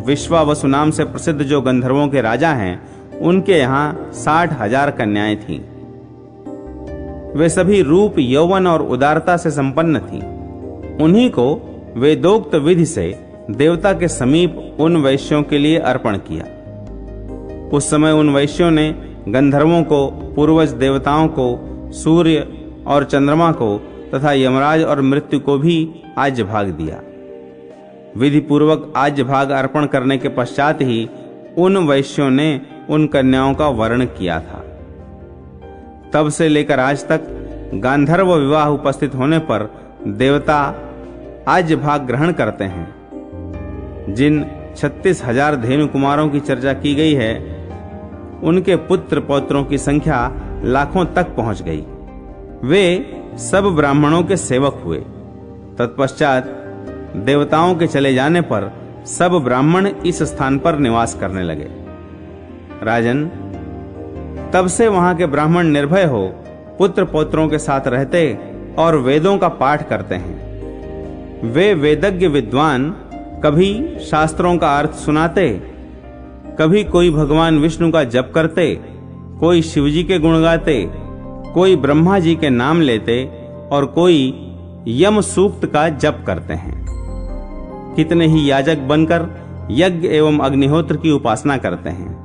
विश्वावसु नाम से प्रसिद्ध जो गंधर्वों के राजा हैं, उनके यहाँ 60,000 कन्याएं थीं। वे सभी रूप, यौवन और उदारता से संपन्न थीं। उन्हीं को वेदोक्त विधि से देवता के समीप उन वैश्यों के लिए अर्पण किया। उस समय उन वैश्यों ने गंधर्वों को, पूर्वज देवताओं को, सूर्य और चंद्रमा को तथा यमराज और मृत्यु को भी आज्य भाग दिया। विधि पूर्वक आज्य भाग अर्पण करने के पश्चात ही उन वैश्यों ने उन कन्याओं का वर्ण किया था। तब से लेकर आज तक गांधर्व विवाह उपस्थित होने पर देवता आज्य भाग ग्रहण करते हैं। जिन 36,000 धेनु कुमारों की चर्चा की गई है, उनके पुत्र पौत्रों की संख्या लाखों तक पहुंच गई। वे सब ब्राह्मणों के सेवक हुए। तत्पश्चात देवताओं के चले जाने पर सब ब्राह्मण इस स्थान पर निवास करने लगे। राजन, तब से वहां के ब्राह्मण निर्भय हो पुत्र पौत्रों के साथ रहते और वेदों का पाठ करते हैं। वे वेदज्ञ विद्वान कभी शास्त्रों का अर्थ सुनाते, कभी कोई भगवान विष्णु का जप करते, कोई शिवजी के गुण गाते, कोई ब्रह्मा जी के नाम लेते और कोई यम सूक्त का जप करते हैं। कितने ही याजक बनकर यज्ञ एवं अग्निहोत्र की उपासना करते हैं।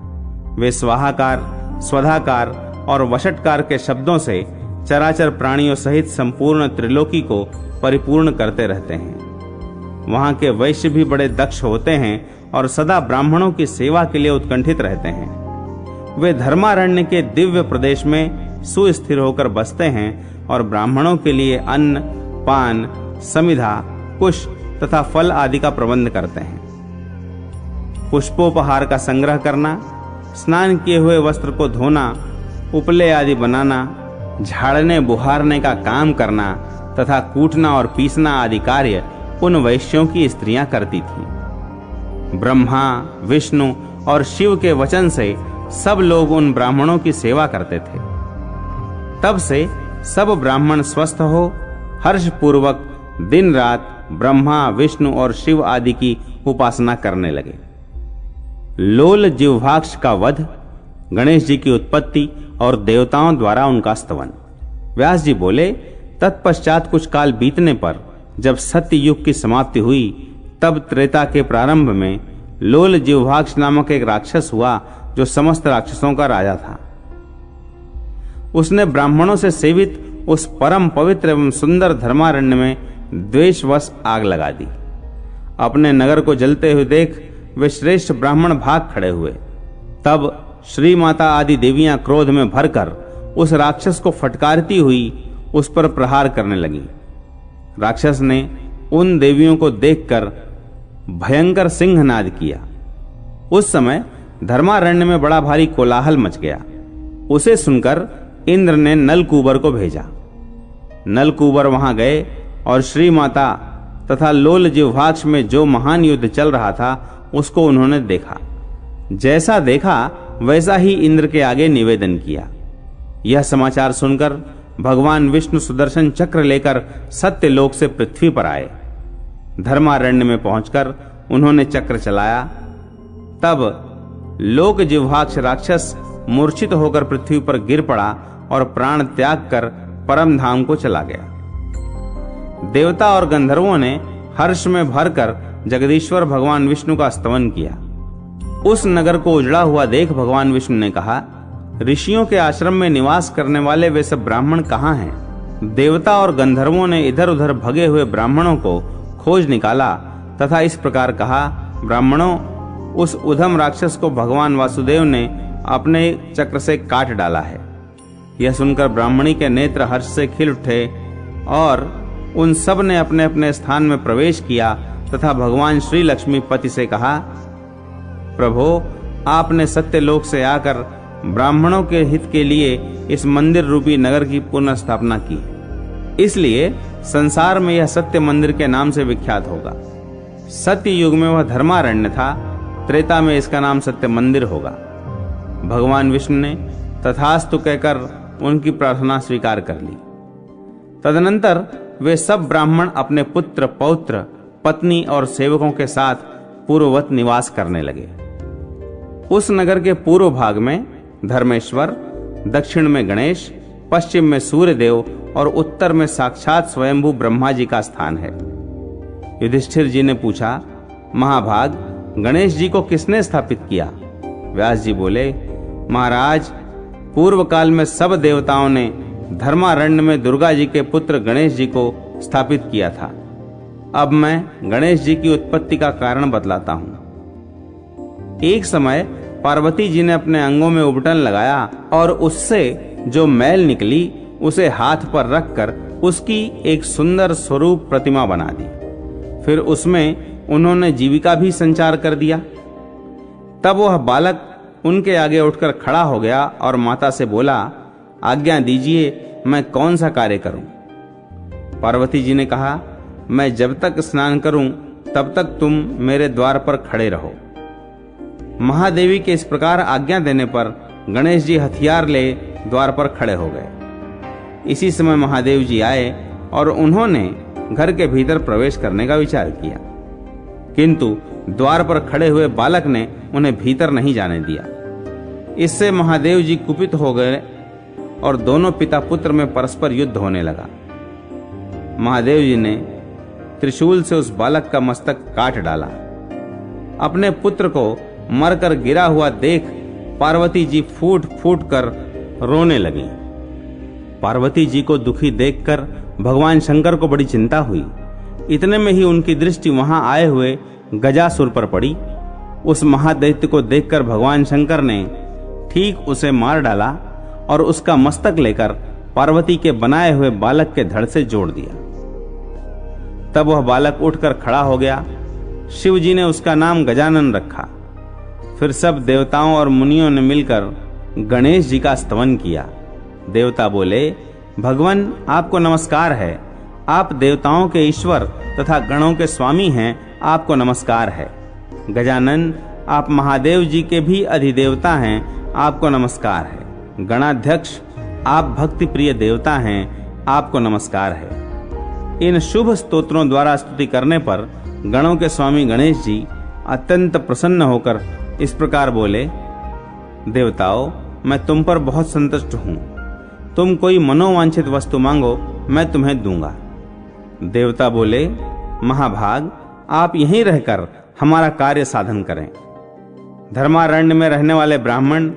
वे स्वाहाकार, स्वधाकार और वषटकार के शब्दों से चराचर प्राणियों सहित संपूर्ण त्रिलोकी को परिपूर्ण करते रहते हैं। वहां के वैश्य भी बड़े दक्ष होते हैं और सदा ब्राह्मणों की सेवा के लिए उत्कंठित रहते हैं। वे धर्मारण्य के दिव्य प्रदेश में सुस्थिर होकर बसते हैं और ब्राह्मणों के लिए अन्न, पान, समिधा, कुश तथा फल आदि का प्रबंध करते हैं। पुष्पोपहार का संग्रह करना, स्नान किए हुए वस्त्र को धोना, उपले आदि बनाना, झाड़ने बुहारने का काम करना तथा कूटना और पीसना आदि कार्य उन वैश्यों की स्त्रियां करती थीं। ब्रह्मा, विष्णु और शिव के वचन से सब लोग उन ब्राह्मणों की सेवा करते थे। तब से सब ब्राह्मण स्वस्थ हो हर्षपूर्वक दिन रात ब्रह्मा, विष्णु और शिव आदि की उपासना करने लगे। लोल जिह्वाक्ष का वध, गणेश जी की उत्पत्ति और देवताओं द्वारा उनका स्तवन। व्यास जी बोले, तत्पश्चात कुछ काल बीतने पर जब सत्य युग की समाप्ति हुई, तब त्रेता के प्रारंभ में लोल जिह्वाक्ष नामक एक राक्षस हुआ जो समस्त राक्षसों का राजा था। उसने ब्राह्मणों से सेवित उस परम पवित्र एवं सुंदर धर्मारण्य में द्वेषवश आग लगा दी। अपने नगर को जलते हुए देख वे श्रेष्ठ ब्राह्मण भाग खड़े हुए। तब श्री माता आदि देवियां क्रोध में भरकर उस राक्षस को फटकारती हुई उस पर प्रहार करने लगी। राक्षस ने उन देवियों को देखकर भयंकर सिंहनाद किया। उस समय धर्मारण्य में बड़ा भारी कोलाहल मच गया। उसे सुनकर इंद्र ने नलकूबर को भेजा। नलकूबर वहां गए और श्री माता तथा लोल जिह्वाक्ष में जो महान युद्ध चल रहा था उसको उन्होंने देखा। जैसा देखा वैसा ही इंद्र के आगे निवेदन किया। यह समाचार सुनकर भगवान विष्णु सुदर्शन चक्र लेकर सत्यलोक से पृथ्वी पर आए। धर्मारण्य में पहुंचकर उन्होंने चक्र चलाया। तब लोक जिह्वाक्ष राक्षस मूर्छित होकर पृथ्वी पर गिर पड़ा और प्राण त्याग कर परम धाम को चला गया। देवता और गंधर्वों ने हर्ष में भरकर जगदीश्वर भगवान विष्णु का स्तवन किया। उस नगर को उजड़ा हुआ देख भगवान विष्णु ने कहा, ऋषियों के आश्रम में निवास करने वाले वे सब ब्राह्मण कहाँ हैं? देवता और गंधर्वों ने इधर उधर भगे हुए ब्राह्मणों को खोज निकाला तथा इस प्रकार कहा, ब्राह्मणों, उस उधम राक्षस को भगवान वासुदेव ने अपने चक्र से काट डाला है। यह सुनकर ब्राह्मणी के नेत्र हर्ष से खिल उठे और उन सब ने अपने अपने स्थान में प्रवेश किया तथा भगवान श्री लक्ष्मीपति से कहा, प्रभो, आपने सत्यलोक से आकर ब्राह्मणों के हित के लिए इस मंदिर रूपी नगर की पुनः स्थापना की, इसलिए संसार में यह सत्य मंदिर के नाम से विख्यात होगा। सत्य युग में वह धर्मारण्य था, त्रेता में इसका नाम सत्य मंदिर होगा। भगवान विष्णु ने तथास्तु कहकर उनकी प्रार्थना स्वीकार कर ली। तदनंतर वे सब ब्राह्मण अपने पुत्र, पौत्र, पत्नी और सेवकों के साथ पूर्ववत निवास करने लगे। उस नगर के पूर्व भाग में धर्मेश्वर, दक्षिण में गणेश, पश्चिम में सूर्यदेव और उत्तर में साक्षात स्वयंभू ब्रह्मा जी का स्थान है। युधिष्ठिर जी ने पूछा, महाभाग, गणेश जी को किसने स्थापित किया? व्यास जी बोले, महाराज, पूर्व काल में सब देवताओं ने धर्मारण्य में दुर्गा जी के पुत्र गणेश जी को स्थापित किया था। अब मैं गणेश जी की उत्पत्ति का कारण बतलाता हूं। एक समय पार्वती जी ने अपने अंगों में उबटन लगाया और उससे जो मैल निकली उसे हाथ पर रखकर उसकी एक सुंदर स्वरूप प्रतिमा बना दी। फिर उसमें उन्होंने जीविका भी संचार कर दिया। तब वह बालक उनके आगे उठकर खड़ा हो गया और माता से बोला, आज्ञा दीजिए, मैं कौन सा कार्य करूं? पार्वती जी ने कहा, मैं जब तक स्नान करूं तब तक तुम मेरे द्वार पर खड़े रहो। महादेवी के इस प्रकार आज्ञा देने पर गणेश जी हथियार ले द्वार पर खड़े हो गए। इसी समय महादेव जी आए और उन्होंने घर के भीतर प्रवेश करने का विचार किया, किंतु द्वार पर खड़े हुए बालक ने उन्हें भीतर नहीं जाने दिया। इससे महादेव जी कुपित हो गए और दोनों पिता पुत्र में परस्पर युद्ध होने लगा। महादेव जी ने त्रिशूल से उस बालक का मस्तक काट डाला। अपने पुत्र को मरकर गिरा हुआ देख पार्वती जी फूट फूट कर रोने लगी। पार्वती जी को दुखी देखकर भगवान शंकर को बड़ी चिंता हुई। इतने में ही उनकी दृष्टि वहां आए हुए गजासुर पर पड़ी। उस महादैत्य को देखकर भगवान शंकर ने ठीक उसे मार डाला और उसका मस्तक लेकर पार्वती के बनाए हुए बालक के धड़ से जोड़ दिया। तब वह बालक उठकर खड़ा हो गया। शिव जी ने उसका नाम गजानन रखा। फिर सब देवताओं और मुनियों ने मिलकर गणेश जी का स्तवन किया। देवता बोले, भगवान, आपको नमस्कार है। आप देवताओं के ईश्वर तथा गणों के स्वामी हैं, आपको नमस्कार है। गजानन, आप महादेव जी के भी अधिदेवता हैं, आपको नमस्कार है। गणाध्यक्ष, आप भक्ति प्रिय देवता हैं, आपको नमस्कार है। इन शुभ स्तोत्रों द्वारा स्तुति करने पर गणों के स्वामी गणेश जी अत्यंत प्रसन्न होकर इस प्रकार बोले, देवताओं, मैं तुम पर बहुत संतुष्ट हूं। तुम कोई मनोवांछित वस्तु मांगो, मैं तुम्हें दूंगा। देवता बोले, महाभाग, आप यहीं रहकर हमारा कार्य साधन करें। धर्मारण्य में रहने वाले ब्राह्मण,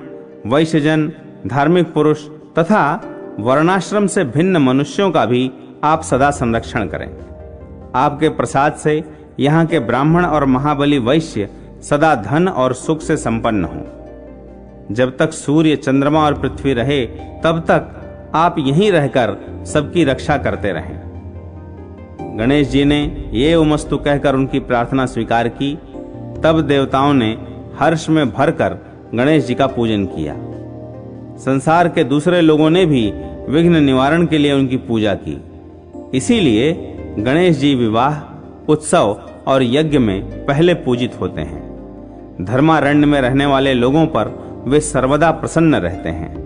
वैश्यजन, धार्मिक पुरुष तथा वर्णाश्रम से भिन्न मनुष्यों का भी आप सदा संरक्षण करें। आपके प्रसाद से यहाँ के ब्राह्मण और महाबली वैश्य सदा धन और सुख से संपन्न हों। जब तक सूर्य, चंद्रमा और पृथ्वी रहे तब तक आप यहीं रहकर सबकी रक्षा करते रहें। गणेश जी ने ये उमस्तु कहकर उनकी प्रार्थना स्वीकार की। तब देवताओं ने हर्ष में भरकर गणेश जी का पूजन किया। संसार के दूसरे लोगों ने भी विघ्न निवारण के लिए उनकी पूजा की। इसीलिए गणेश जी विवाह, उत्सव और यज्ञ में पहले पूजित होते हैं। धर्मारण्य में रहने वाले लोगों पर वे सर्वदा प्रसन्न रहते हैं।